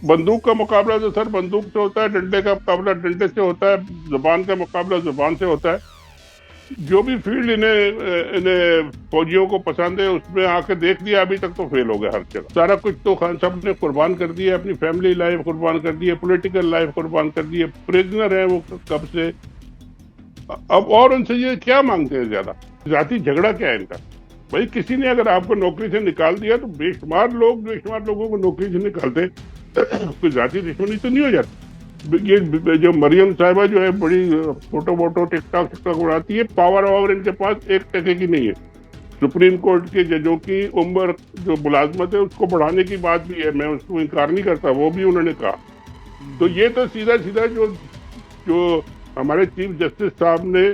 बंदूक का मुकाबला तो सर बंदूक से होता है, डंडे का मुकाबला डंडे से होता है, जुबान का मुकाबला जुबान से होता है। जो भी फील्ड इन्हें इन्हें फौजियों को पसंद है उसमें आके देख लिया, अभी तक तो फेल हो गया हर जगह। सारा कुछ तो खान साहब ने कुर्बान कर दिया, अपनी फैमिली लाइफ कुर्बान कर दी है, पॉलिटिकल लाइफ कुर्बान कर दी है, प्रिजनर है वो कब से। अब और उनसे ये क्या मांगते हैं ज्यादा? जाति झगड़ा क्या है इनका? भाई किसी ने अगर आपको नौकरी से निकाल दिया तो बेशुमार लोग बेशुमार लोगों को नौकरी से निकालते कोई जाति दुश्मनी तो नहीं हो जाती। ये जो मरियम साहिबा जो है बड़ी फोटो वोटो टिकटॉक टिकटॉक उड़ाती है, पावर वावर इनके पास एक टके की नहीं है। सुप्रीम कोर्ट के जजों की उम्र जो मुलाजमत है उसको बढ़ाने की बात भी है, मैं उसको इनकार नहीं करता, वो भी उन्होंने कहा। तो हम्म। ये तो सीधा सीधा जो जो हमारे चीफ जस्टिस साहब ने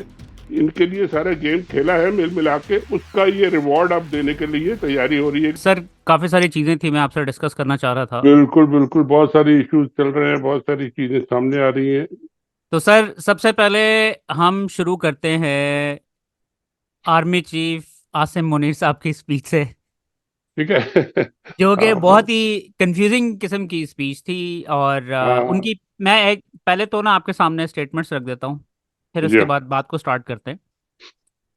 इनके लिए सारा गेम खेला है मिल मिला के, उसका ये रिवॉर्ड अब देने के लिए तैयारी हो रही है। सर, काफी सारी चीजें थी मैं आपसे डिस्कस करना चाह रहा था। बिल्कुल बिल्कुल, बहुत सारी इश्यूज चल रहे हैं, बहुत सारी चीजें सामने आ रही हैं। तो सर, सबसे पहले हम शुरू करते हैं आर्मी चीफ आसिम मुनीर साहब की स्पीच से, ठीक है। जो कि हाँ बहुत ही कंफ्यूजिंग किस्म की स्पीच थी। और हाँ। उनकी मैं एक पहले तो ना आपके सामने स्टेटमेंट्स रख देता हूँ, फिर जी उसके बाद बात को स्टार्ट करते हैं।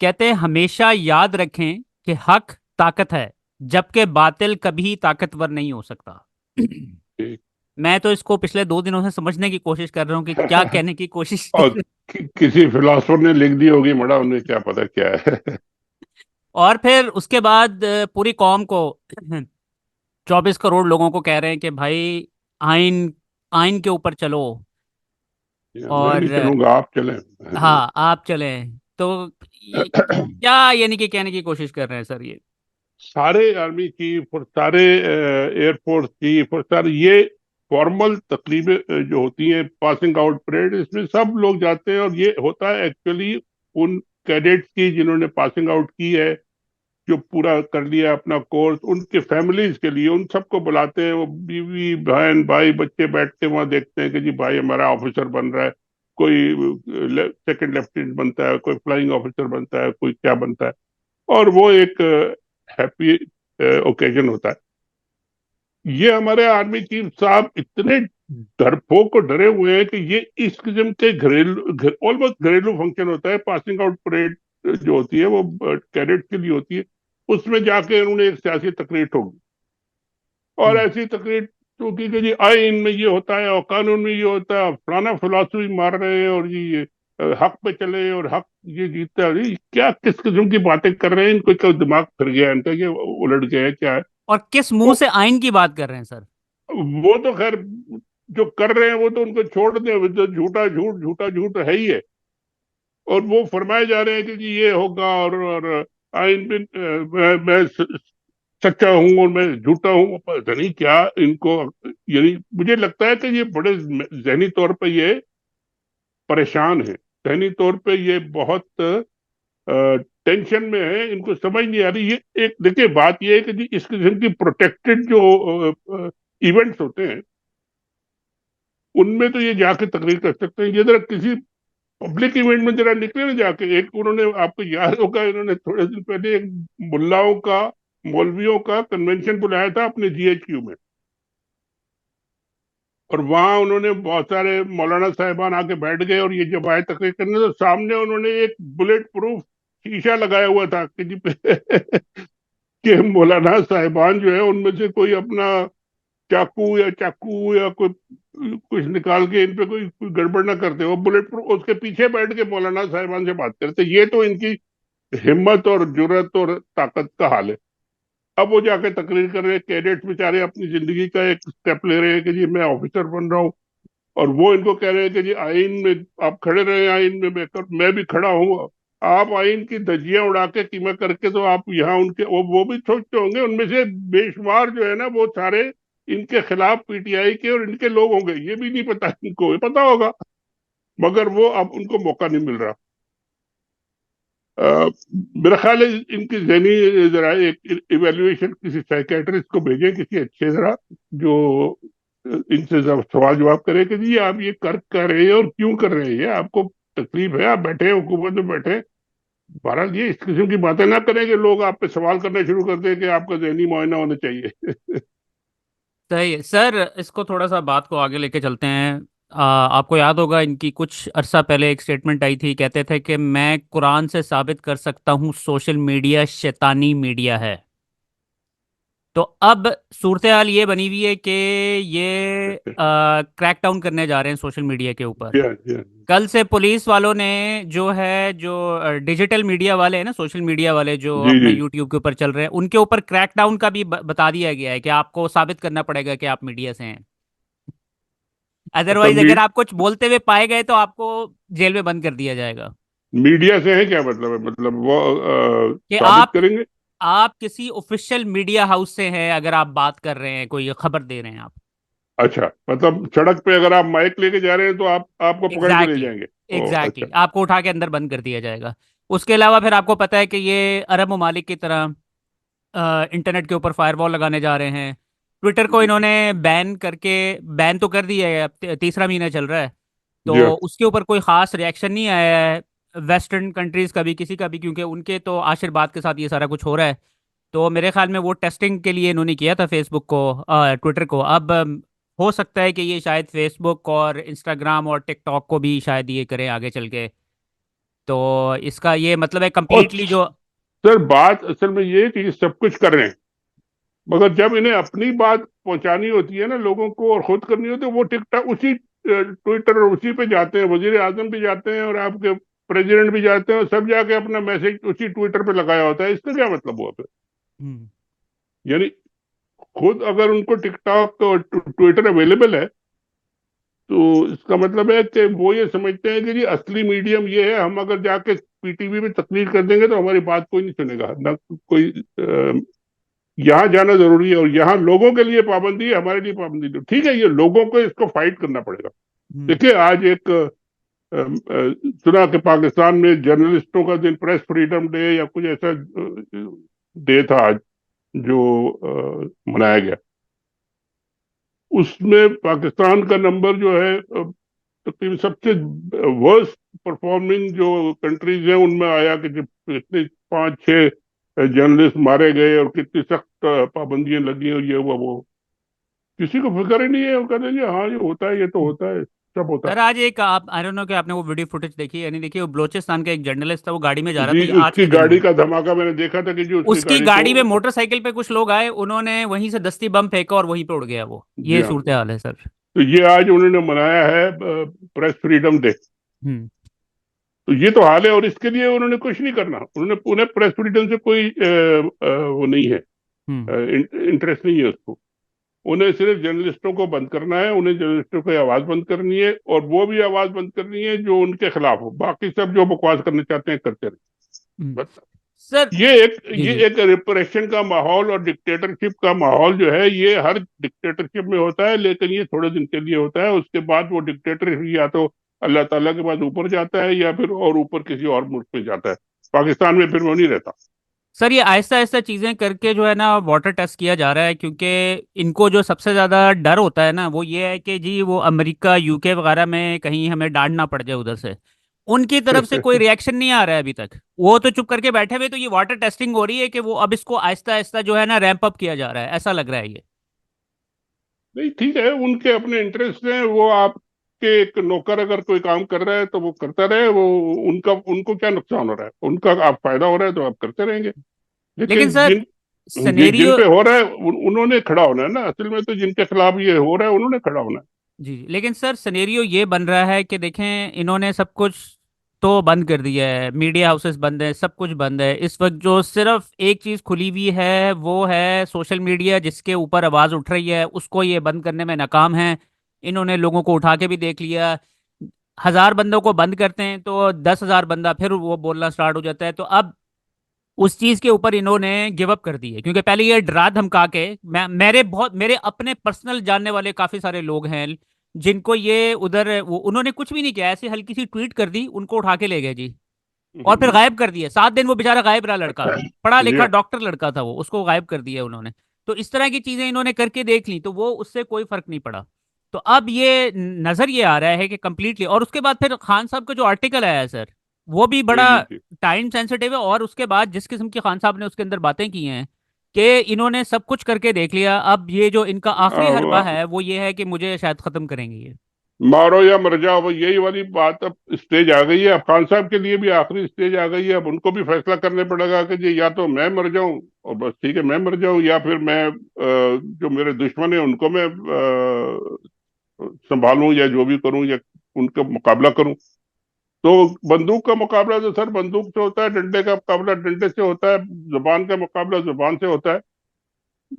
कहते हैं, हमेशा याद रखें कि हक ताकत है, जबकि बातिल कभी ताकतवर नहीं हो सकता। ठीक। मैं तो इसको पिछले 2 दिनों से समझने की कोशिश कर रहा हूँ कि क्या कहने की कोशिश और किसी फिलोसफर ने लिख दी होगी, मड़ा उन्हें क्या पता क्या है। और फिर उसके बाद पूरी कौम को 24 करोड़ लोगों को कह रहे हैं कि भाई, आइन आइन के ऊपर चलो। मैं और नहीं चलूंगा, आप चलें। हाँ, आप चलें। तो ये क्या यानी कि कहने की कोशिश कर रहे हैं सर ये? सारे आर्मी चीफ और सारे एयरफोर्स चीफ और सारे ये फॉर्मल तकरीबें जो होती हैं, पासिंग आउट परेड, इसमें सब लोग जाते हैं और ये होता है एक्चुअली उन कैडेट्स की जिन्होंने पासिंग आउट की है, जो पूरा कर लिया अपना कोर्स, उनके फैमिलीज के लिए उन सबको बुलाते हैं। वो बीवी बहन भाई बच्चे बैठ के वहां देखते हैं कि जी भाई हमारा ऑफिसर बन रहा है, कोई सेकंड लेफ्टिनेंट बनता है, कोई फ्लाइंग ऑफिसर बनता है, कोई क्या बनता है। और वो एक हैप्पी ओकेजन होता है। ये हमारे आर्मी चीफ साहब इतने डरपोक और डरे हुए हैं कि ये इस किस्म के घरेलू ऑलमोस्ट घरेलू फंक्शन होता है, पासिंग आउट परेड जो होती है वो कैडेट के लिए होती है, उसमें जाके उन्होंने एक सियासी तकरीर ठोक दी। और हम्म। ऐसी तकरीर ठोकी कि जी आइन में ये होता है और कानून में ये होता है, फलाना फिलॉसफी मार रहे हैं और जी ये हक पे चले और हक ये जीतता है। ये क्या किस किस्म की बातें कर रहे हैं? इनको क्या दिमाग फिर गया इनका, ये उलट गया है क्या है? और किस मुंह तो से आइन की बात कर रहे हैं सर? वो तो खैर जो कर रहे हैं वो तो उनको छोड़ दें, वो तो झूठा झूठ है ही है। और वो फरमाए जा रहे हैं कि जी ये होगा और आइन में मैं सच्चा हूं और मैं झूठा हूं, पता नहीं क्या इनको। यानी मुझे लगता है कि ये बड़े जहनी तौर पे ये परेशान है, जहनी तौर पे ये बहुत टेंशन में है, इनको समझ नहीं आ रही। ये एक देखिए बात ये है कि जी इस किस्म की प्रोटेक्टेड जो इवेंट्स होते हैं उनमें तो ये जाके तकरीर कर सकते हैं। ये जरा किसी पब्लिक इवेंट में जरा निकले ना जाके। एक उन्होंने, आपको याद होगा, इन्होंने थोड़े दिन पहले एक मुल्लाओं का मौलवियों का कन्वेंशन बुलाया था अपने जीएचक्यू में, और वहां उन्होंने बहुत सारे मौलाना साहिबान आके बैठ गए और ये जब आए तकरीर करने तो सामने उन्होंने एक बुलेट प्रूफ शीशा लगाया हुआ था कि जी कि मौलाना साहिबान जो है उनमें से कोई अपना चाकू या कोई कुछ निकाल के इन पे कोई गड़बड़ ना करते, वो बुलेट प्रूफ उसके पीछे बैठ के मौलाना साहिबान से बात करते। ये तो इनकी हिम्मत और जुर्रत और ताकत का हाल है। अब वो जाके तकरीर कर रहे हैं, कैडेट्स बेचारे अपनी जिंदगी का एक स्टेप ले रहे हैं कि जी मैं ऑफिसर बन रहा हूँ, और वो इनको कह रहे हैं कि जी आइन में आप खड़े रहे, आइन में मैं भी खड़ा हूँ। आप आइन की धज्जियां उड़ा के कीमा करके तो आप यहाँ उनके वो भी सोचते होंगे उनमें से बेशुमार जो है ना वो सारे इनके खिलाफ पीटीआई के और इनके लोग होंगे, ये भी नहीं पता, इनको ये पता होगा, मगर वो अब उनको मौका नहीं मिल रहा। मेरा ख्याल है इनकी जहनी जरा एक इवेल्युएशन किसी साइकेट्रिस्ट को भेजें, किसी अच्छे जरा, जो इनसे सवाल जवाब करे कि जी आप ये कर रहे हैं और क्यों कर रहे हैं, ये आपको तकलीफ है, आप बैठे हुकूमत में बैठे। बहरहाल ये इस किस्म की बातें ना करें कि लोग आप पे सवाल करने शुरू कर दें कि आपका जहनी मुआयना होना चाहिए। सही है सर, इसको थोड़ा सा बात को आगे लेके चलते हैं। आपको याद होगा इनकी कुछ अरसा पहले एक स्टेटमेंट आई थी, कहते थे कि मैं कुरान से साबित कर सकता हूँ सोशल मीडिया शैतानी मीडिया है। तो अब सूरत हाल ये बनी हुई है कि ये क्रैक डाउन करने जा रहे हैं सोशल मीडिया के ऊपर। जी हाँ, जी हाँ। कल से पुलिस वालों ने जो है, जो डिजिटल मीडिया वाले हैं ना, सोशल मीडिया वाले जो जी अपने जी। यूट्यूब के ऊपर चल रहे हैं, उनके ऊपर क्रैकडाउन का भी बता दिया गया है कि आपको साबित करना पड़ेगा कि आप मीडिया से हैं। मतलब अदरवाइज अगर आप कुछ बोलते हुए पाए गए तो आपको जेल में बंद कर दिया जाएगा। मीडिया से है क्या मतलब है, मतलब वो कि साबित करेंगे? आप किसी ऑफिशियल मीडिया हाउस से हैं, अगर आप बात कर रहे हैं, कोई खबर दे रहे हैं आप। अच्छा, मतलब सड़क पे अगर आप माइक लेके जा रहे हैं तो आप आपको पकड़ के ले एग्जैक्टली जाएंगे? ओ अच्छा। एग्जैक्टली, आपको उठा के अंदर बंद कर दिया जाएगा। उसके अलावा फिर आपको पता है कि ये अरब ममालिक की तरह इंटरनेट के ऊपर फायरवॉल लगाने जा रहे हैं। ट्विटर को जी इन्होंने बैन करके, बैन तो कर दिया है, अब तीसरा महीना चल रहा है। जी हाँ। तो उसके ऊपर कोई खास रिएक्शन नहीं आया है वेस्टर्न कंट्रीज का भी, किसी का भी, क्योंकि उनके तो आशीर्वाद के साथ ये सारा कुछ हो रहा है। तो मेरे ख्याल में वो टेस्टिंग के लिए इन्होंने किया था फेसबुक को, ट्विटर को। अब हो सकता है कि ये शायद फेसबुक और इंस्टाग्राम और टिकटॉक को भी शायद ये करें आगे चल के। तो इसका ये मतलब है और कंप्लीटली जो। सर, बात असल में ये है कि ये सब कुछ कर रहे हैं, मगर जब इन्हें अपनी बात पहुंचानी होती है ना लोगों को, और खुद करनी होती है, वो टिकटॉक उसी ट्विटर और उसी पे जाते हैं, वजीर आजम भी जाते हैं और आपके प्रेसिडेंट भी जाते हैं, और सब जाके अपना मैसेज उसी ट्विटर पे लगाया होता है। इसका क्या मतलब हुआ फिर? हम्म। यानी खुद अगर उनको टिकटॉक और ट्विटर अवेलेबल है, तो इसका मतलब है कि वो ये समझते हैं कि जी असली मीडियम ये है, हम अगर जाके पीटीवी में तकरीर कर देंगे तो हमारी बात कोई नहीं सुनेगा ना। कोई यहाँ जाना जरूरी है, और यहाँ लोगों के लिए पाबंदी है, हमारे लिए पाबंदी नहीं। ठीक है, ये लोगों को इसको फाइट करना पड़ेगा। हम्म। देखिए, आज एक सुना कि पाकिस्तान में जर्नलिस्टों का दिन, प्रेस फ्रीडम डे या कुछ ऐसा डे था आज, जो मनाया गया। उसमें पाकिस्तान का नंबर जो है तकरीबन सबसे वर्स्ट परफॉर्मिंग जो कंट्रीज हैं उनमें आया, कि जब कितने 5-6 जर्नलिस्ट मारे गए और कितनी सख्त पाबंदियां लगी और ये हुआ वो। किसी को फिक्र ही नहीं है, वो कहते हैं जी हाँ ये होता है, ये तो होता है, सब होता सर आज एक, आप आई डोंट नो कि आपने वो वीडियो फुटेज देखी है नहीं देखी, वो बलोचिस्तान का एक जर्नलिस्ट था, वो गाड़ी में जा है। रहा था जी, ये आज उसकी के दिनों गाड़ी में। का धमाका मैंने देखा था कि जी उसकी उसकी गाड़ी को। गाड़ी में मोटरसाइकिल पे कुछ लोग आए, उन्होंने वहीं से दस्ती बम फेंका और वहीं पे उड़ गया वो। जी ये हाँ। सूरत हाल है सर। तो ये आज उन्होंने मनाया है प्रेस फ्रीडम डे। हम्म। तो ये तो हाल है, और इसके लिए उन्होंने कुछ नहीं करना। उन्होंने उन्हें प्रेस फ्रीडम से कोई वो नहीं है, हम्म। इंटरेस्ट नहीं है उसको। उन्हें सिर्फ जर्नलिस्टों को बंद करना है, उन्हें जर्नलिस्टों की आवाज बंद करनी है, और वो भी आवाज बंद करनी है जो उनके खिलाफ हो। बाकी सब जो बकवास करना चाहते हैं करते रहे। हम्म। बस। सर। ये एक जी ये जी। एक रिप्रेशन का माहौल और डिक्टेटरशिप का माहौल जो है, ये हर डिक्टेटरशिप में होता है, लेकिन ये थोड़े दिन के लिए होता है। उसके बाद वो डिक्टेटर या तो अल्लाह ताला के पास ऊपर जाता है, या फिर और ऊपर किसी और मुल्क में जाता है। पाकिस्तान में फिर वो नहीं रहता। सर ये आहिस्ता आहिस्ता चीज़ें करके जो है ना वाटर टेस्ट किया जा रहा है, क्योंकि इनको जो सबसे ज़्यादा डर होता है ना वो ये है कि जी वो अमेरिका यूके वगैरह में कहीं हमें डांट ना पड़ जाए उधर से। उनकी तरफ से कोई रिएक्शन नहीं आ रहा है अभी तक, वो तो चुप करके बैठे हुए। तो ये वाटर टेस्टिंग हो रही है कि वो अब इसको आहिस्ता आहिस्ता जो है ना रैंप अप किया जा रहा है, ऐसा लग रहा है ये। नहीं, ठीक है, उनके अपने इंटरेस्ट हैं। वो आपके एक नौकर अगर कोई काम कर रहा है तो वो करता रहे। वो उनका, उनको क्या नुकसान हो रहा है? उनका आप फायदा हो रहा है तो आप करते रहेंगे। लेकिन लेकिन सर जिन सिनेरियो। पे हो रहा है उन्होंने खड़ा होना है ना। असल में तो जिनके खिलाफ ये हो रहा है उन्होंने खड़ा होना है। जी जी, लेकिन सर सिनेरियो ये बन रहा है कि देखें, इन्होंने सब कुछ तो बंद कर दिया है, मीडिया हाउसेस बंद है, सब कुछ बंद है। इस वक्त जो सिर्फ एक चीज़ खुली हुई है वो है सोशल मीडिया, जिसके ऊपर आवाज़ उठ रही है, उसको ये बंद करने में नाकाम है। इन्होंने लोगों को उठा के भी देख लिया। 1,000 बंदों को बंद करते हैं तो 10,000 बंदा फिर वो बोलना स्टार्ट हो जाता है। तो अब उस चीज के ऊपर इन्होंने गिव अप कर दी है, क्योंकि पहले ये डरा धमका के, मेरे अपने पर्सनल जानने वाले काफी सारे लोग हैं जिनको ये उधर, वो उन्होंने कुछ भी नहीं किया, ऐसे हल्की सी ट्वीट कर दी, उनको उठा के ले गए जी। और फिर गायब कर दिया, 7 दिन वो बेचारा गायब रहा लड़का। पढ़ा जी लिखा हाँ। डॉक्टर लड़का था वो, उसको गायब कर दिया उन्होंने। तो इस तरह की चीजें इन्होंने करके देख ली, तो वो उससे कोई फर्क नहीं पड़ा। तो अब ये नजर ये आ रहा है कि कंप्लीटली। और उसके बाद फिर खान साहब का जो आर्टिकल आया है सर, वो भी जी बड़ा जी जी। टाइम सेंसिटिव है। और उसके बाद जिस किस्म की खान साहब ने उसके अंदर बातें की हैं, कि इन्होंने सब कुछ करके देख लिया, अब ये जो इनका आखिरी हरबा आ, है वो ये है कि मुझे शायद खत्म करेंगे ये। मारो या मर जाओ, वो यही वाली बात अब स्टेज आ गई है। अब खान साहब के लिए भी आखिरी स्टेज आ गई है। अब उनको भी फैसला करने पड़ेगा कि जी या तो मैं मर जाऊं और बस ठीक है मैं मर जाऊं, या फिर मैं जो मेरे दुश्मन है उनको मैं संभालूं या जो भी करूं या उनका मुकाबला करूं। तो बंदूक का मुकाबला तो सर बंदूक से होता है, डंडे का मुकाबला डंडे से होता है, जुबान का मुकाबला जुबान से होता है।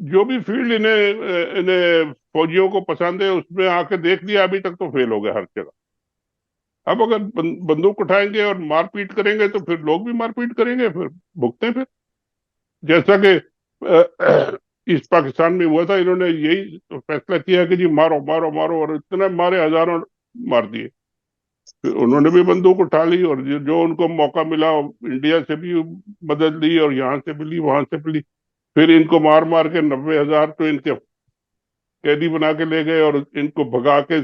जो भी फील्ड इन्हें इन्हें फौजियों को पसंद है उसमें आके देख लिया, अभी तक तो फेल हो गया हर जगह। अब अगर बंदूक उठाएंगे और मारपीट करेंगे तो फिर लोग भी मारपीट करेंगे, फिर भुगते फिर। जैसा कि इस पाकिस्तान में हुआ था, इन्होंने यही फैसला किया कि जी मारो मारो मारो, और इतना मारे, हजारों मार दिए। फिर उन्होंने भी बंदूक उठा ली और जो उनको मौका मिला, इंडिया से भी मदद ली और यहाँ से भी ली वहां से भी ली। फिर इनको मार मार के 90,000 तो इनके कैदी बना के ले गए, और इनको भगा के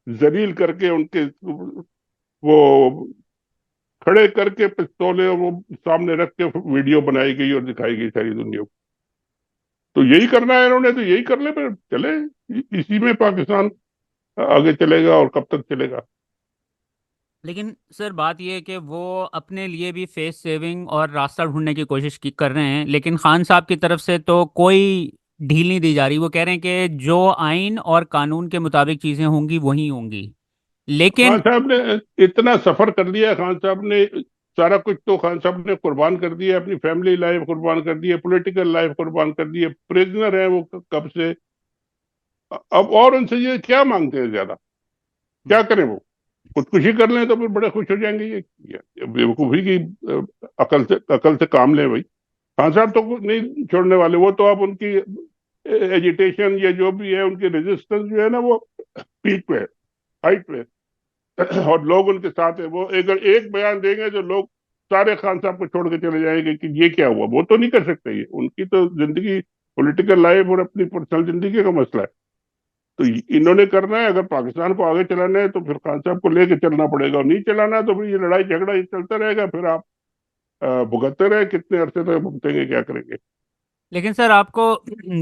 जलील करके उनके वो खड़े करके पिस्तौलें वो सामने रख के वीडियो बनाई गई और दिखाई गई सारी दुनिया को। तो यही करना है इन्होंने, तो यही करने पे चले। इसी में पाकिस्तान आगे चलेगा, और कब तक चलेगा। लेकिन सर बात यह है कि वो अपने लिए भी फेस सेविंग और रास्ता ढूंढने की कोशिश की कर रहे हैं, लेकिन खान साहब की तरफ से तो कोई ढील नहीं दी जा रही। वो कह रहे हैं कि जो आइन और कानून के मुताबिक चीज़ें होंगी वही होंगी। खान लेकिन साहब ने इतना सफर कर लिया, खान साहब ने सारा कुछ तो खान साहब ने कुर्बान कर दिया, अपनी फैमिली लाइफ कुर्बान कर दी है, पॉलिटिकल लाइफ कुर्बान कर दी है, प्रिजनर है वो कब से। अब और उनसे ये क्या मांगते हैं ज्यादा, क्या करें वो। खुदकुशी कर लें तो फिर बड़े खुश हो जाएंगे। ये बेवकूफी की अकल से काम लें भाई। खान साहब तो नहीं छोड़ने वाले, वो तो अब उनकी एजिटेशन या जो भी है उनकी रेजिस्टेंस जो है ना, वो पीक पे है, हाइट पे है। और लोग उनके साथ है। वो अगर एक बयान देंगे तो लोग सारे खान साहब को छोड़ के चले जाएंगे कि ये क्या हुआ। वो तो नहीं कर सकते, ये उनकी तो जिंदगी, पॉलिटिकल लाइफ और अपनी पर्सनल जिंदगी का मसला है। तो इन्होंने करना है, अगर पाकिस्तान को आगे चलाना है तो फिर खान साहब को लेके चलना पड़ेगा, और नहीं चलाना है तो फिर ये लड़ाई झगड़ा ये चलता रहेगा। फिर आप भुगतते रहे, कितने अरसे तक भुगतेंगे, क्या करेंगे। लेकिन सर आपको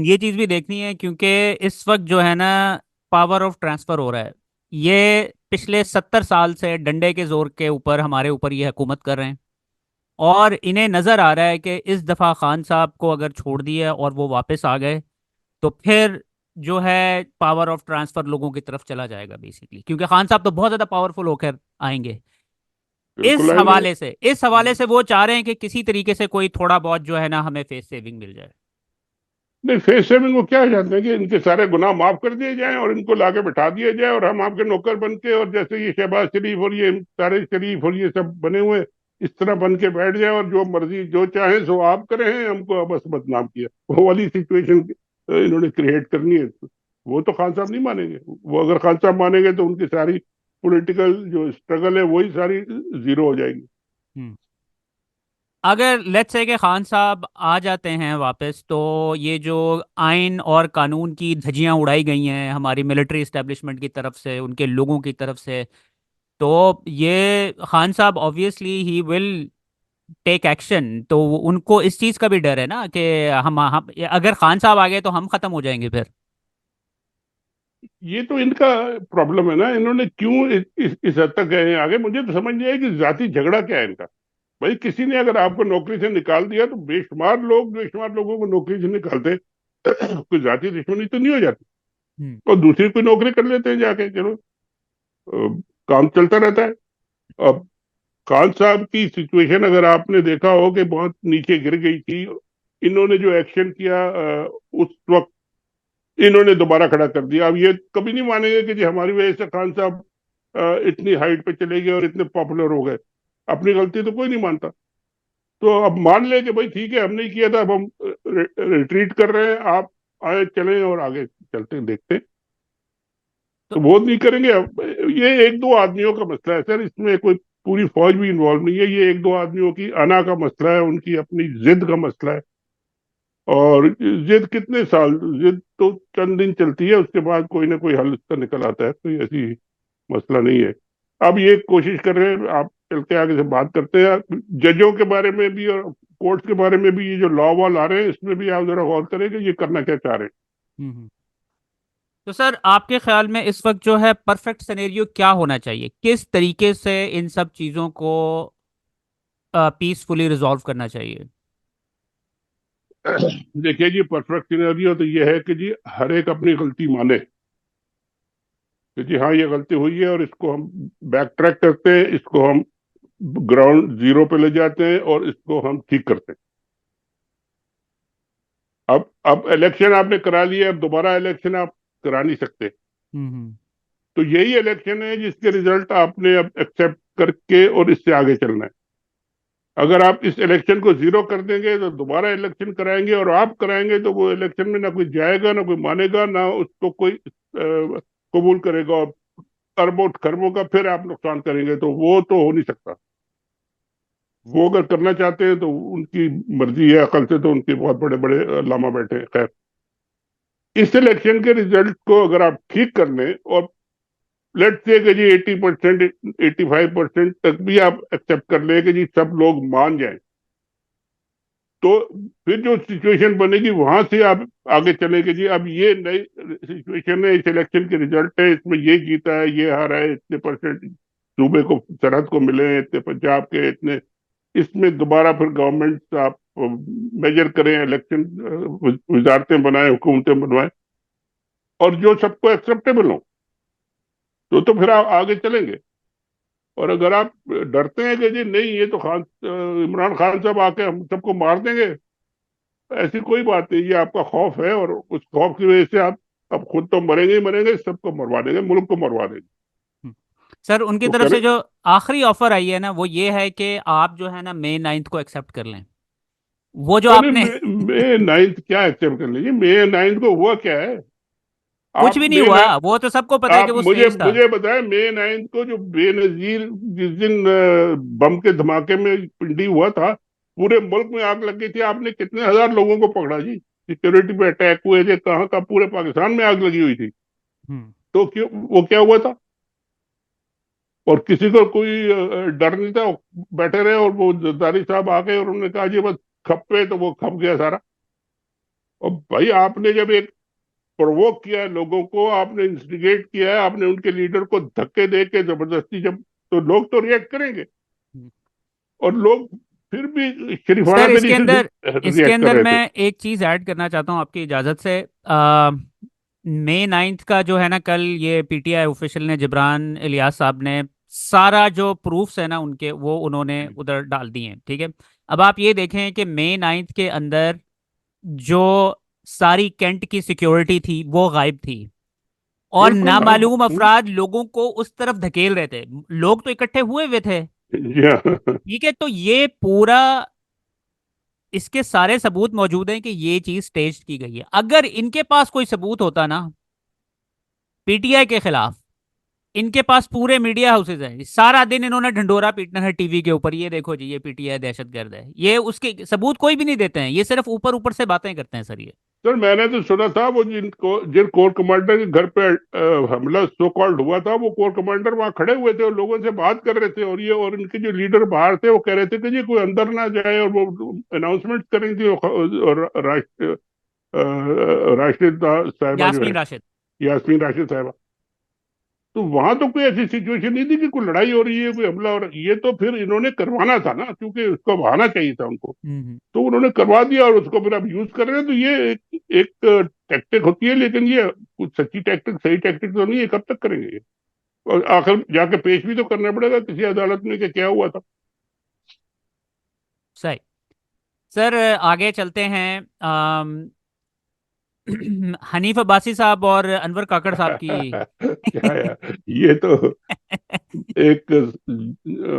ये चीज़ भी देखनी है, क्योंकि इस वक्त जो है ना पावर ऑफ ट्रांसफ़र हो रहा है। ये पिछले 70 साल से डंडे के जोर के ऊपर हमारे ऊपर ये हुकूमत कर रहे हैं, और इन्हें नज़र आ रहा है कि इस दफ़ा खान साहब को अगर छोड़ दिया और वो वापस आ गए तो फिर जो है पावर ऑफ ट्रांसफ़र लोगों की तरफ चला जाएगा बेसिकली, क्योंकि खान साहब तो बहुत ज़्यादा पावरफुल होकर आएंगे। बिल्कुल आएंगे। इस हवाले से वो चाह रहे हैं कि किसी तरीके से कोई थोड़ा बहुत जो है ना हमें फेस सेविंग मिल जाए। नहीं, फेस सेविंग को क्या जानते हैं कि इनके सारे गुनाह माफ कर दिए जाएं और इनको लाके बैठा दिया जाए, और हम आपके नौकर बन के, और जैसे ये शहबाज शरीफ और ये तारे शरीफ और ये सब बने हुए, इस तरह बन के बैठ जाए और जो मर्जी जो चाहे सो आप करें हैं, हमको बस बदनाम किया, वो वाली सिचुएशन इन्होंने क्रिएट करनी है। वो तो खान साहब नहीं मानेंगे। वो अगर खान साहब मानेंगे तो उनकी सारी पॉलिटिकल जो स्ट्रगल है वही सारी जीरो हो जाएगी। हम्म। अगर लेट्स से कि खान साहब आ जाते हैं वापस, तो ये जो आइन और कानून की धज्जियां उड़ाई गई हैं हमारी मिलिट्री इस्टेब्लिशमेंट की तरफ से, उनके लोगों की तरफ से, तो ये खान साहब obviously he will take action. तो उनको इस चीज़ का भी डर है ना कि हम अगर खान साहब आ गए तो हम खत्म हो जाएंगे फिर। ये तो इनका प्रॉब्लम है ना, इन्होंने क्यों इस हद तक गए हैं आगे। मुझे तो समझ नहीं आया कि जाति झगड़ा क्या है इनका। भाई किसी ने अगर आपको नौकरी से निकाल दिया तो बेशुमार लोगों को नौकरी से निकालते कोई जाति दुश्मनी तो नहीं हो जाती। हम्म। और दूसरी कोई नौकरी कर लेते हैं जाके, चलो काम चलता रहता है। अब खान साहब की सिचुएशन अगर आपने देखा हो कि बहुत नीचे गिर गई थी, इन्होंने जो एक्शन किया उस वक्त इन्होंने दोबारा खड़ा कर दिया। अब ये कभी नहीं मानेंगे कि जी हमारी वजह से खान साहब इतनी हाइट पे चले गए और इतने पॉपुलर हो गए। अपनी गलती तो कोई नहीं मानता। तो अब मान ले कि भाई ठीक है हमने किया था, अब हम रिट्रीट कर रहे हैं, आप आए चलें और आगे चलते हैं, देखते हैं। तो तो वो नहीं करेंगे। अब ये एक दो आदमियों का मसला है सर, इसमें कोई पूरी फौज भी इन्वॉल्व नहीं है। ये एक दो आदमियों की अना का मसला है, उनकी अपनी जिद का मसला है। और जिद कितने साल, जिद तो चंद दिन चलती है, उसके बाद कोई ना कोई हल उसका निकल आता है। कोई ऐसी मसला नहीं है। अब ये कोशिश कर रहे हैं, आप चल के आगे से बात करते हैं जजों के बारे में भी और कोर्ट्स के बारे में भी, ये जो लॉ वॉ ला रहे हैं, इसमें भी आप जरा गौर करें कि ये करना क्या चाह रहे हैं। हम्म। तो सर आपके ख्याल में इस वक्त जो है परफेक्ट सिनेरियो क्या होना चाहिए, किस तरीके से इन सब चीज़ों को पीसफुली रिजॉल्व करना चाहिए? देखिए जी, परफेक्ट सिनेरियो तो ये है कि जी हर एक अपनी गलती माने कि जी हाँ, ये गलती हुई है, और इसको हम बैक ट्रैक करते हैं, इसको हम ग्राउंड जीरो पे ले जाते हैं, और इसको हम ठीक करते हैं। अब इलेक्शन आपने करा लिया, अब दोबारा इलेक्शन आप करा नहीं सकते। हम्म। तो यही इलेक्शन है जिसके रिजल्ट आपने अब एक्सेप्ट करके और इससे आगे चलना है। अगर आप इस इलेक्शन को जीरो कर देंगे तो दोबारा इलेक्शन कराएंगे, और आप कराएंगे तो वो इलेक्शन में ना कोई जाएगा, ना कोई मानेगा, ना उसको कोई कबूल करेगा, और अरबों खरबों का फिर आप नुकसान करेंगे, तो वो तो हो नहीं सकता। वो अगर करना चाहते हैं तो उनकी मर्जी है, अकल से तो उनके बहुत बड़े बड़े लामा बैठे हैं। खैर, इस इलेक्शन के रिजल्ट को अगर आप ठीक कर लें, और लेट्स से कि जी 80%, 85% तक भी आप एक्सेप्ट कर लें कि जी सब लोग मान जाएं, तो फिर जो सिचुएशन बनेगी वहां से आप आगे चलेंगे जी। अब ये नई सिचुएशन है, इस इलेक्शन के रिजल्ट है, इसमें ये जीता है, ये हारा है, इतने परसेंट सूबे को, सरहद को मिले हैं, इतने पंजाब के, इतने, इसमें दोबारा फिर गवर्नमेंट आप मेजर करें, इलेक्शन वजारतें बनाए, हुकूमतें बनवाएं, और जो सबको एक्सेप्टेबल हो, तो फिर आप आगे चलेंगे। और अगर आप डरते हैं कि जी नहीं, ये तो इमरान खान साहब आके हम सबको मार देंगे, ऐसी कोई बात नहीं, ये आपका खौफ है, और उस खौफ की वजह से आप अब खुद तो मरेंगे ही मरेंगे, सबको मरवा देंगे, मुल्क को मरवा देंगे। हम्म। सर उनकी तो तरफ करें। से जो आखिरी ऑफर आई है ना, वो ये है कि आप जो है ना May 9 को एक्सेप्ट कर लें, वो जो अरे आपने मे 9 क्या एक्सेप्ट कर लीजिए, May 9 को हुआ क्या है? कुछ आप भी नहीं मे हुआ, 9 वो तो सबको पता है कि आप वो मुझे स्टेज था। मुझे बताएं, May 9 को जो बेनजीर जिस दिन बम के धमाके में पिंडी हुआ था, पूरे मुल्क में आग लग गई थी, आपने कितने हजार लोगों को पकड़ा जी? सिक्योरिटी पे अटैक हुए थे, कहाँ का, पूरे पाकिस्तान में आग लगी हुई थी। हम्म। तो क्यों, वो क्या हुआ था? और किसी को कोई डर नहीं था, वो बैठे रहे, और वो जरदारी साहब आ गए और उन्होंने कहा जी बस खप्पे, तो वो खप गया सारा। और भाई, आपने जब एक प्रोवोक किया है लोगों को, आपने इंस्टिगेट किया है, आपने उनके लीडर को धक्के दे के जबरदस्ती, जब, तो लोग तो रिएक्ट करेंगे, हम्म। और लोग फिर भी शरीफाना सर इसके तरीके से अंदर इसके रिएक्ट कर अंदर रहे मैं थे। एक चीज ऐड करना चाहता हूँ आपकी इजाजत से। May 9 का जो है ना, कल ये पीटीआई ऑफिशियल ने, जिब्रान इलियास साहब ने सारा जो प्रूफ्स है ना उनके, वो उन्होंने उधर डाल दिए हैं, ठीक है। अब आप ये देखें कि May 9 के अंदर जो सारी कैंट की सिक्योरिटी थी वो गायब थी, और बिल्कुल। अब नामालूम अफराद लोगों को उस तरफ धकेल रहे थे, लोग तो इकट्ठे हुए हुए थे, जी हाँ। ठीक है। तो ये पूरा, इसके सारे सबूत मौजूद हैं कि ये चीज स्टेज की गई है। अगर इनके पास कोई सबूत होता ना पीटीआई के खिलाफ, इनके पास पूरे मीडिया हाउसेज हैं, सारा दिन इन्होंने ढंडोरा पीटना है टीवी के ऊपर, ये देखो जी ये पीटीआई दहशतगर्द है, ये उसके सबूत कोई भी नहीं देते हैं, ये सिर्फ ऊपर ऊपर से बातें करते हैं सर ये। सर, मैंने तो सुना था वो जिन कोर कमांडर के घर पे हमला सो कॉल्ड हुआ था, वो कोर कमांडर वहां खड़े हुए थे और लोगों से बात कर रहे थे, और ये, और इनके जो लीडर बाहर थे वो कह रहे थे कि जी कोई अंदर ना जाए, और वो अनाउंसमेंट करेंगे थी, और राशिद साहिबा जो है, यास्मीन राशिद। यास्मीन राशिद साहिबा। तो वहां तो कोई ऐसी सिचुएशन नहीं थी कि कोई लड़ाई हो रही है, कोई हमला हो रहा है। ये तो फिर इन्होंने करवाना था ना, क्योंकि उसको बहाना चाहिए था उनको, तो उन्होंने करवा दिया, और उसको फिर अब यूज कर रहे हैं। तो ये एक टैक्टिक होती है, लेकिन ये कुछ सच्ची टैक्टिक, सही टैक्टिक तो नहीं है। कब तक करेंगे ये? और आखिर जाके पेश भी तो करना पड़ेगा किसी अदालत में कि क्या हुआ था। सही। सर आगे चलते हैं। हनीफ अब्बासी साहब और अनवर काकड़ साहब की क्या यार, ये तो एक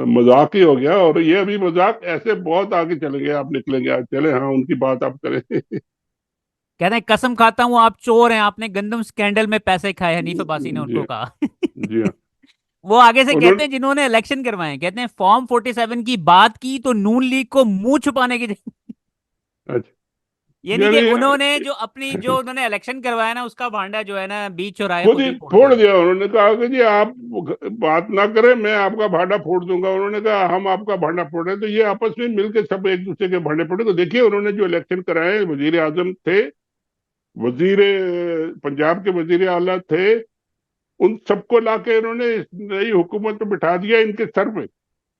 मजाक ही हो गया, और ये अभी मजाक ऐसे बहुत आगे चलेंगे, आप निकलेंगे, आप चले, हाँ उनकी बात आप करें। कहते हैं कसम खाता हूं आप चोर हैं, आपने गंदम स्कैंडल में पैसे खाए, हनीफ अब्बासी ने जी। उनको कहा। जी हाँ। वो आगे से कहते उन्होंने, हैं जिन्होंने इलेक्शन करवाए, कहते हैं फॉर्म 47 की बात की तो नून लीग को मुंह छुपाने की अच्छा, यानी कि यानी उन्होंने जो अपनी जो उन्होंने इलेक्शन करवाया ना, उसका भांडा जो है ना बीच चौराहे खुद खुद ही ही फोड़ फोड़ दिया। दिया। उन्होंने कहा कि जी आप बात ना करें, मैं आपका भांडा फोड़ दूंगा। उन्होंने कहा हम आपका भांडा फोड़ रहे हैं, तो ये आपस में मिलकर सब एक दूसरे के भांडे फोड़े। तो देखिए उन्होंने जो इलेक्शन कराए, वजीर आजम थे, वजीर पंजाब के वजीर आला थे, उन सबको लाके इन्होंने इस नई हुकूमत में बिठा दिया इनके सर पे।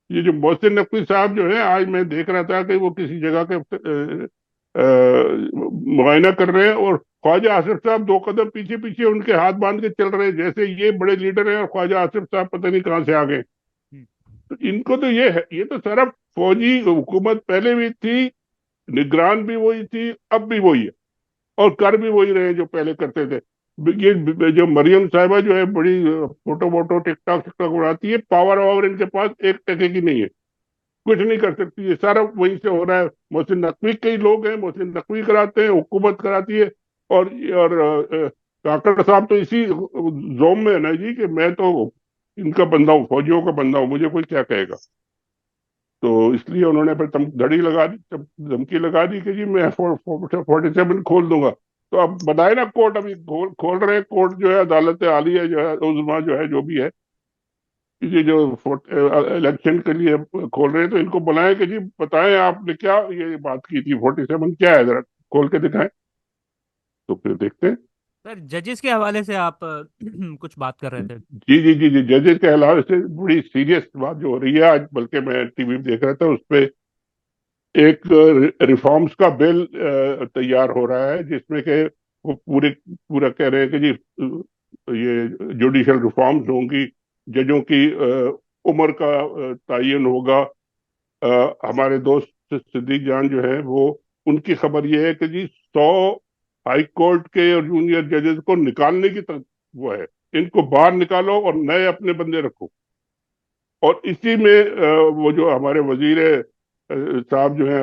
ये जो मोहसिन नकवी साहब जो है, आज मैं देख रहा था कि वो किसी जगह के मुआयना कर रहे हैं, और ख्वाजा आसिफ साहब दो कदम पीछे पीछे उनके हाथ बांध के चल रहे हैं, जैसे ये बड़े लीडर हैं और ख्वाजा आसिफ साहब पता नहीं कहाँ से आ गए। हम्म। तो इनको तो ये है, ये तो सारा फौजी हुकूमत पहले भी थी, निगरान भी वही थी, अब भी वही है, और कर भी वही रहे जो पहले करते थे। ये जो मरियम साहिबा जो है, बड़ी फोटो वोटो टिकटॉक टिकटॉक उड़ाती है, पावर वावर इनके पास एक टके की नहीं है, कुछ नहीं कर सकती। ये सारा वहीं से हो रहा है। मोहसिन नकवी के ही लोग हैं, मोहसिन नकवी कराते हैं, हुकूमत कराती है। और काकड़ साहब तो इसी जोम में है ना जी, कि मैं तो इनका बंदा हूँ, फौजियों का बंदा हूँ, मुझे कोई क्या कहेगा। तो इसलिए उन्होंने फिर धड़ी लगा दी, धमकी लगा दी कि जी मैं 47 खोल दूंगा। तो अब बनाए ना कोर्ट, अभी खोल रहे हैं कोर्ट जो है, अदालत आलिया जो है, उजमा जो है, जो भी है, ये जो इलेक्शन के लिए खोल रहे हैं, तो इनको बुलाएं कि जी बताएं आपने क्या ये बात की थी, 47 क्या है, जरा खोल के दिखाएं। तो फिर देखते हैं। सर जजेस के हवाले से आप कुछ बात कर रहे थे। जी जी जी जी, जजेस के अलावा से बड़ी सीरियस बात जो हो रही है आज, बल्कि मैं टीवी में देख रहा था, उस पे एक रिफॉर्म्स का बिल तैयार हो रहा है, जिसमें कि वो पूरा कह रहे हैं कि जी ये जुडिशल रिफॉर्म्स होंगी, जजों की उम्र का तयन होगा। हमारे दोस्त सिद्दीक जान जो है वो, उनकी खबर ये है कि जी 100 हाई कोर्ट के और जूनियर जजेस को निकालने की वो है, इनको बाहर निकालो और नए अपने बंदे रखो। और इसी में वो जो हमारे वजीर साहब जो है,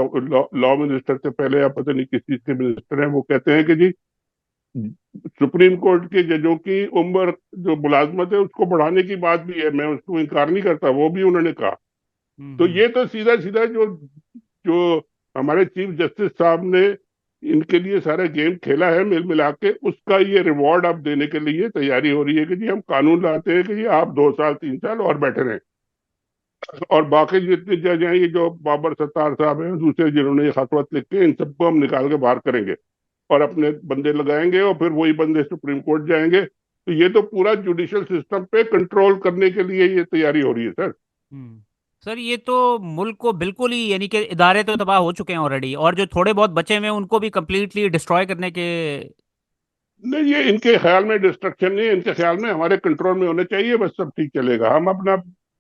लॉ मिनिस्टर से पहले, या पता नहीं किस चीज के मिनिस्टर हैं, वो कहते हैं कि जी सुप्रीम कोर्ट के जजों की उम्र जो मुलाजमत है उसको बढ़ाने की बात भी है, मैं उसको इनकार नहीं करता, वो भी उन्होंने कहा। तो हम्म। ये तो सीधा सीधा जो जो हमारे चीफ जस्टिस साहब ने इनके लिए सारा गेम खेला है, मिल मिला के उसका ये रिवॉर्ड अब देने के लिए तैयारी हो रही है कि जी हम कानून लाते हैं कि जी आप 2 साल 3 साल और बैठे रहें, और बाकी जितने जज हैं, ये जो बाबर सत्तार साहब हैं, दूसरे जिन्होंने ये खत वत लिख के, इन सबको हम निकाल के बाहर करेंगे और अपने बंदे लगाएंगे, और फिर वही बंदे सुप्रीम कोर्ट जाएंगे। तो ये तो पूरा जुडिशल सिस्टम पे कंट्रोल करने के लिए ये तैयारी हो रही है सर। हम्म। सर ये तो मुल्क को बिल्कुल ही, यानी कि इदारे तो तबाह हो चुके हैं ऑलरेडी, और जो थोड़े बहुत बचे हुए हैं उनको भी कंप्लीटली डिस्ट्रॉय करने के। नहीं, ये इनके ख्याल में डिस्ट्रक्शन नहीं है, इनके ख्याल में हमारे कंट्रोल में होने चाहिए, बस सब ठीक चलेगा, हम अपना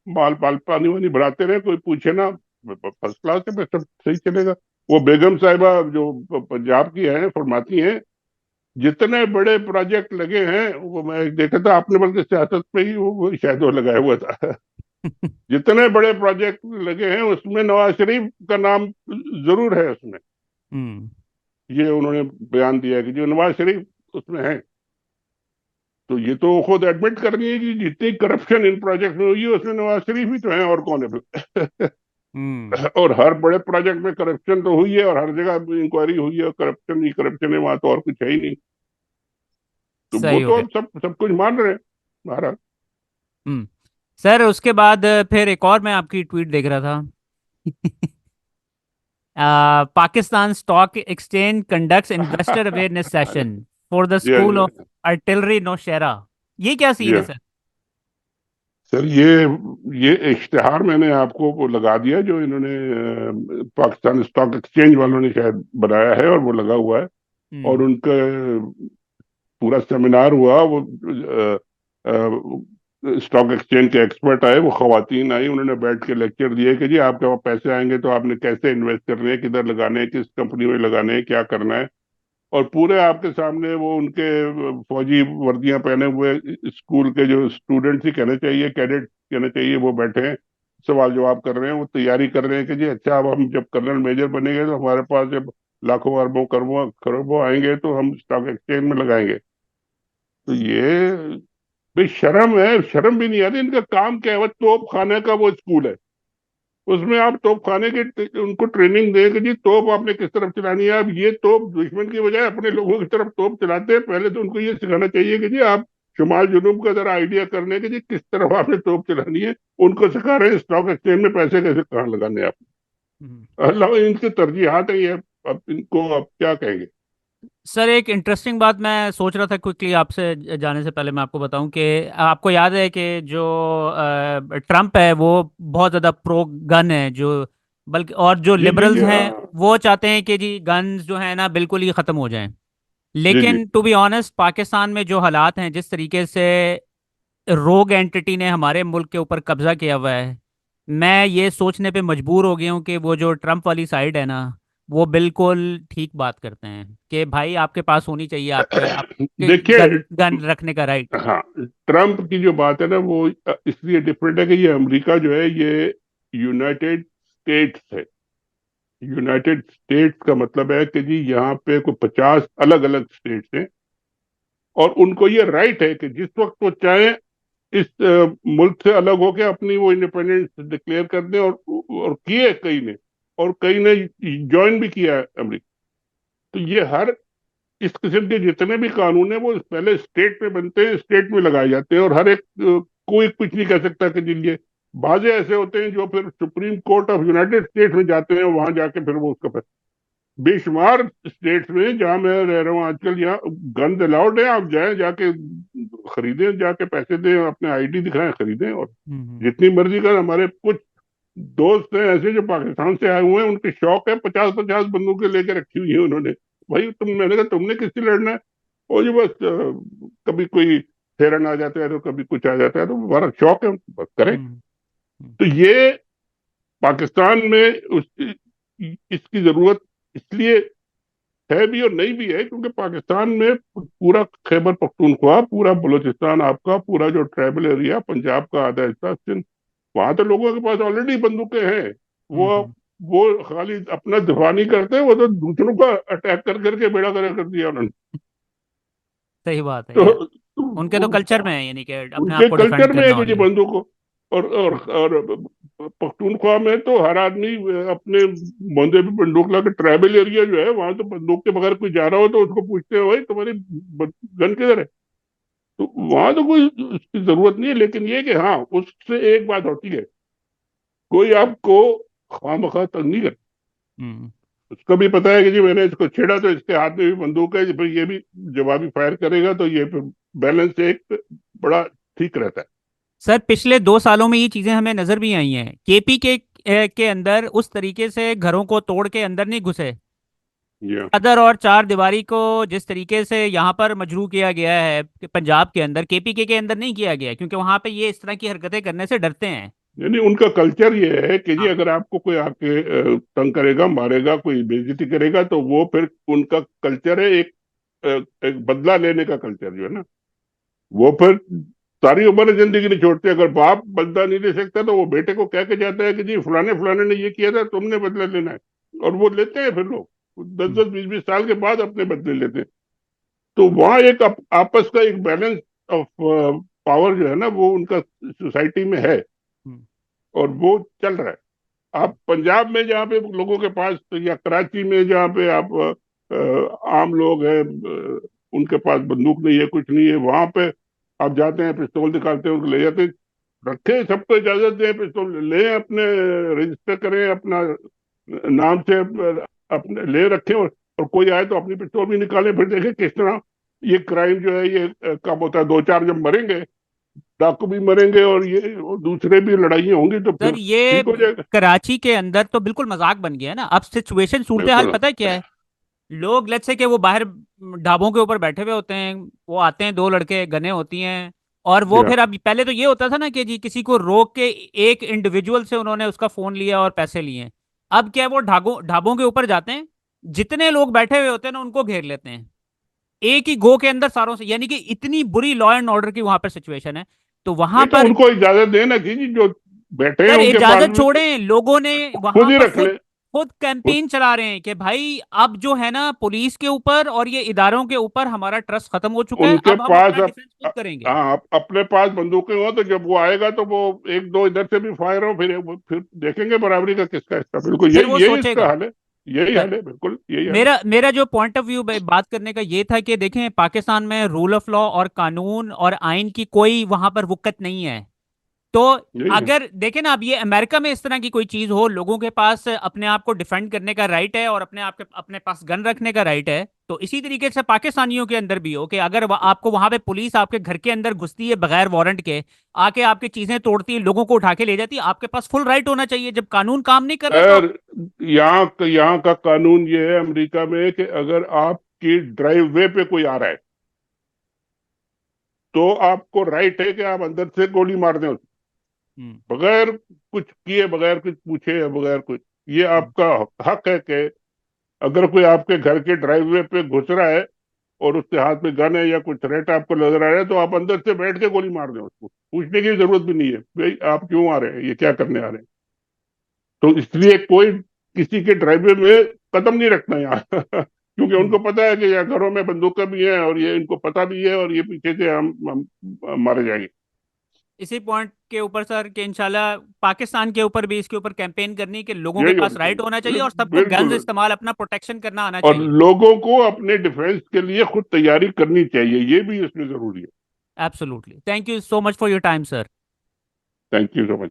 माल पाल पानी वानी बढ़ाते रहे, कोई पूछे ना, फर्स्ट क्लास है, बस सब सही चलेगा। वो बेगम साहिबा जो पंजाब की है, फरमाती हैं, जितने बड़े प्रोजेक्ट लगे हैं, वो मैं देखा था आपने, बल्कि सियासत पे ही वो शायद वो लगाया हुआ था। जितने बड़े प्रोजेक्ट लगे हैं उसमें नवाज शरीफ का नाम जरूर है उसमें। हम्म। ये उन्होंने बयान दिया कि जो नवाज शरीफ उसमें है। तो ये तो खुद एडमिट कर रही है कि जितनी करप्शन इन प्रोजेक्ट में हुई है, उसमें नवाज शरीफ ही तो है, और कौन है फिर? हम्म। और हर बड़े प्रोजेक्ट में करप्शन तो हुई है, और हर जगह इंक्वायरी हुई है, करप्शन ही करप्शन है, वहां तो और कुछ है ही नहीं। तो वो सही हो तो गया। अब सब सब कुछ मान रहे हैं महाराज। हम्म। सर उसके बाद फिर एक और मैं आपकी ट्वीट देख रहा था। Pakistan stock exchange conducts investor awareness session for the जी स्कूल ऑफ जी आर्टिलरी नौशेरा। ये क्या जी सीन है सर? सर, ये इश्तिहार मैंने आपको वो लगा दिया, जो इन्होंने पाकिस्तान स्टॉक एक्सचेंज वालों ने शायद बनाया है, और वो लगा हुआ है। हम्म। और उनका पूरा सेमिनार हुआ, वो स्टॉक एक्सचेंज के एक्सपर्ट आए, वो खवातीन आई, उन्होंने बैठ के लेक्चर दिए कि जी आपके पास पैसे आएंगे तो आपने कैसे इन्वेस्ट करने हैं, किधर लगाने हैं, किस कंपनी में लगाने हैं, क्या करना है। और पूरे आपके सामने वो उनके फौजी वर्दियां पहने हुए स्कूल के जो स्टूडेंट्स ही कहने चाहिए, कैडेट कहने चाहिए, वो बैठे हैं, सवाल जवाब कर रहे हैं, वो तैयारी कर रहे हैं कि जी अच्छा, अब हम जब कर्नल मेजर बनेंगे तो हमारे पास जब लाखों अरबों करोड़ों करोड़ों आएंगे तो हम स्टॉक एक्सचेंज में लगाएंगे। तो ये भाई शर्म है, शर्म भी नहीं आती, इनका काम क्या है, वो तोप खाने का वो स्कूल है, उसमें आप तोप खाने की उनको ट्रेनिंग दें कि जी तोप आपने किस तरफ चलानी है। आप ये तोप दुश्मन की बजाय अपने लोगों की तरफ तोप चलाते हैं, पहले तो उनको ये सिखाना चाहिए कि जी आप शुमाल जुनूब का जरा आइडिया करने की जी किस तरफ आपने तोप चलानी है। उनको सिखा रहे हैं स्टॉक एक्सचेंज में पैसे कैसे कहाँ लगाने हैं आप। हम्म। अल्लाह, इनकी तरजीहात है ये। अब इनको अब क्या कहेंगे। सर एक इंटरेस्टिंग बात मैं सोच रहा था क्विकली आपसे जाने से पहले मैं आपको बताऊं कि आपको याद है कि जो ट्रम्प है वो बहुत ज़्यादा प्रो गन है, जो बल्कि और जो जी जी लिबरल्स जी, हैं हाँ। वो चाहते हैं कि जी गन्स जो है ना बिल्कुल ही ख़त्म हो जाएं। जी जी। लेकिन टू बी ऑनेस्ट पाकिस्तान में जो हालात हैं, जिस तरीके से रोग एंटिटी ने हमारे मुल्क के ऊपर कब्जा किया हुआ है, मैं ये सोचने पे मजबूर हो गया हूँ कि वो जो ट्रम्प वाली साइड है ना वो बिल्कुल ठीक बात करते हैं कि भाई आपके पास होनी चाहिए आपके देखिए, गन गन रखने का राइट। हाँ, ट्रम्प की जो बात है ना वो इसलिए डिफरेंट है कि ये अमेरिका जो है ये यूनाइटेड स्टेट्स है। यूनाइटेड स्टेट्स का मतलब है कि जी यहाँ पे कोई 50 अलग अलग स्टेट्स हैं, और उनको ये राइट है कि जिस वक्त वो चाहे इस मुल्क से अलग होकर अपनी वो इंडिपेंडेंस डिक्लेयर कर दें, और किए कई ने, और कई ने ज्वाइन भी किया है अमेरिका। तो ये हर इस किस्म के जितने भी कानून है वो पहले स्टेट में बनते हैं, स्टेट में लगाए जाते हैं, और हर एक कोई कुछ नहीं कह सकता कि जी ये बाजे ऐसे होते हैं जो फिर supreme court of United states में जाते हैं, वहां जाके फिर वो उसका बेशुमार स्टेट्स में जहां मैं रह रहा हूँ आजकल, यहाँ गन अलाउड है। आप जाएं, जाके खरीदें, जाके पैसे दें, अपने आईडी दिखाएं, खरीदें, और हम्म। जितनी मर्जी कर। हमारे कुछ दोस्त हैं ऐसे जो पाकिस्तान से आए हुए हैं, उनके शौक है 50-50 बंदूकें लेके रखी हुई है उन्होंने। भाई मैंने कहा तुमने किससे लड़ना है। और जो बस कभी कोई फेरन आ जाता है तो कभी कुछ आ जाता है, तो हमारा शौक है, बस करें। हम्म। हम्म। तो ये पाकिस्तान में इसकी जरूरत इसलिए है भी और नहीं भी है, क्योंकि पाकिस्तान में पूरा खैबर पख्तूनख्वा, पूरा बलूचिस्तान, आपका पूरा जो ट्राइबल एरिया, पंजाब का आधा हिस्सा, सिंध, वहां तो लोगों के पास ऑलरेडी बंदूकें हैं। वो हम्म। वो खाली अपना दिफा नहीं करते, वो तो दूसरों का अटैक कर करके बेड़ा गर्क कर दिया उन्होंने। सही बात है तो, यार। उनके तो कल्चर तो में है यानी कि अपने आप उनके को डिफेंड कल्चर में है करना कि जी वाली। बंदूक। और पख्तूनख्वा में तो हर आदमी अपने बंदे पे बंदूक ला के, ट्राइबल एरिया जो है वहां तो बंदूक के बगैर कोई जा रहा हो तो उसको पूछते हैं भाई तुम्हारी गन किधर है। तो वहां तो कोई उसकी जरूरत नहीं है, लेकिन ये कि हाँ उससे एक बात होती है, कोई आपको खामखा तंग नहीं करता। हम्म। उसको भी पता है कि जी मैंने इसको छेड़ा तो इसके हाथ में भी बंदूक है, फिर ये भी जवाबी फायर करेगा, तो ये फिर बैलेंस एक बड़ा ठीक रहता सर पिछले 2 सालों में ये चीजें हमें नजर भी आई हैं। केपी के अंदर उस तरीके से घरों को तोड़ के अंदर नहीं घुसे। है। चादर और चार दीवारी को जिस तरीके से यहाँ पर मजरू किया गया है कि पंजाब के अंदर, केपी के अंदर नहीं किया गया, क्योंकि वहां पे ये इस तरह की हरकतें करने से डरते हैं। यानी उनका कल्चर ये है कि जी हाँ। अगर आपको कोई आके तंग करेगा, मारेगा, कोई बेइज्जती करेगा, तो वो फिर उनका कल्चर है एक एक बदला लेने का कल्चर जो है ना, वो फिर सारी उम्र जिंदगी नहीं छोड़ते। अगर बाप बदला नहीं ले सकता तो वो बेटे को कह के जाता है कि जी फलाने फलाने ने ये किया था, तुमने बदला लेना है। और वो लेते हैं फिर लोग 10-10 20-20 साल के बाद अपने बदले लेते हैं। तो वहां एक आपस का एक बैलेंस ऑफ पावर जो है ना वो उनका सोसाइटी में है, हम्म। और वो चल रहा है। आप पंजाब में जहाँ पे लोगों के पास, या कराची में जहाँ पे आप आम लोग हैं, उनके पास बंदूक नहीं है, कुछ नहीं है, वहां पे आप जाते हैं, पिस्तौल निकालते हैं, उनको ले जाते हैं। रखे, सबको इजाजत दें, पिस्तौल ले अपने, रजिस्टर करें अपना नाम से, अपने ले रखें, और कोई आए तो अपनी पिस्तौल भी निकालें, फिर देखें किस तरह ये क्राइम जो है ये कम होता है। दो चार जब मरेंगे, डाकू भी मरेंगे, और दूसरे भी लड़ाइयाँ होंगी, तो फिर सर ये ठीक हो जाएगा। कराची के अंदर तो बिल्कुल मजाक बन गया है ना। अब सिचुएशन सूरत हाल बिल्कुल। पता है क्या है। लोग लेट्स से कि वो बाहर ढाबों के ऊपर बैठे हुए होते हैं, वो आते हैं, दो लड़के गने होती हैं, और वो या फिर अब पहले तो ये होता था ना कि जी किसी को रोक के एक इंडिविजुअल से उन्होंने उसका फोन लिया और पैसे लिए। अब क्या है, वो ढाबों ढाबों के ऊपर जाते हैं, जितने लोग बैठे हुए होते हैं ना उनको घेर लेते हैं एक ही गो के अंदर सारों से, यानी कि इतनी बुरी लॉ एंड ऑर्डर की वहां पर सिचुएशन है। तो वहां नहीं, तो पर उनको इजाजत देना कि जी जो बैठे हैं सर उनके पास इजाजत भी छोड़ें, लोगों ने खुद वहां ही पर रख खुद ले। खुद खुद कैंपेन चला रहे हैं कि भाई अब जो है ना पुलिस के ऊपर और ये इदारों के ऊपर हमारा ट्रस्ट खत्म हो चुका है, उनके अब हम पास अपना डिफेंस खुद करेंगे। हाँ, अपने पास बंदूकें हो तो जब वो आएगा तो वो एक दो इधर से भी फायर हो, फिर देखेंगे बराबरी का किसका हिस्सा। बिल्कुल फिर वो यही यही इसका सोचेगा। हाल है। यही स- हाल है, बिल्कुल यही हाल है। मेरा मेरा जो पॉइंट ऑफ व्यू बात करने का ये था कि देखें पाकिस्तान में रूल ऑफ लॉ और कानून और आइन की कोई वहां पर वुकत नहीं है। तो यही है। अगर देखें ना, अब ये अमेरिका में इस तरह की कोई चीज हो, लोगों के पास अपने आप को डिफेंड करने का राइट है और अपने पास गन रखने का राइट है, तो इसी तरीके से पाकिस्तानियों के अंदर भी हो कि अगर आपको वहां पे पुलिस आपके घर के अंदर घुसती है बगैर वारंट के, आके आपकी चीजें तोड़ती है, लोगों को उठा के ले जाती है, आपके पास फुल राइट होना चाहिए। जब कानून काम नहीं कर रहा तो और यहाँ का कानून ये है अमेरिका में कि अगर आपकी ड्राइव वे पे कोई आ रहा है तो आपको राइट है कि आप अंदर से गोली मार दें उसको, हम्म, बगैर कुछ किए, बगैर कुछ पूछे या बगैर कुछ। ये हम्म, आपका हक है कि अगर कोई आपके घर के ड्राइववे पे घुस रहा है और उसके हाथ में गन है या कुछ थ्रेट आपको नजर आ रहा है तो आप अंदर से बैठ के गोली मार दें उसको, पूछने की जरूरत भी नहीं है भाई आप क्यों आ रहे हैं, ये क्या करने आ रहे हैं। तो इसलिए कोई किसी के ड्राइववे में कदम नहीं रखना यहाँ क्योंकि उनको हम्म। पता है कि यहाँ घरों में बंदूकें भी हैं और ये इनको पता भी है और ये पीछे से हम मारे जाएंगे। इसी पॉइंट के ऊपर सर कि इंशाल्लाह पाकिस्तान के ऊपर भी इसके ऊपर कैंपेन करनी कि लोगों के यही पास होना राइट होना चाहिए चाहिए। और सबको गन्स बिल्कुल। इस्तेमाल अपना प्रोटेक्शन करना आना और चाहिए। लोगों को अपने डिफेंस के लिए खुद तैयारी करनी चाहिए, ये भी इसमें जरूरी है। Absolutely, thank you so much for your time sir. Thank you so much.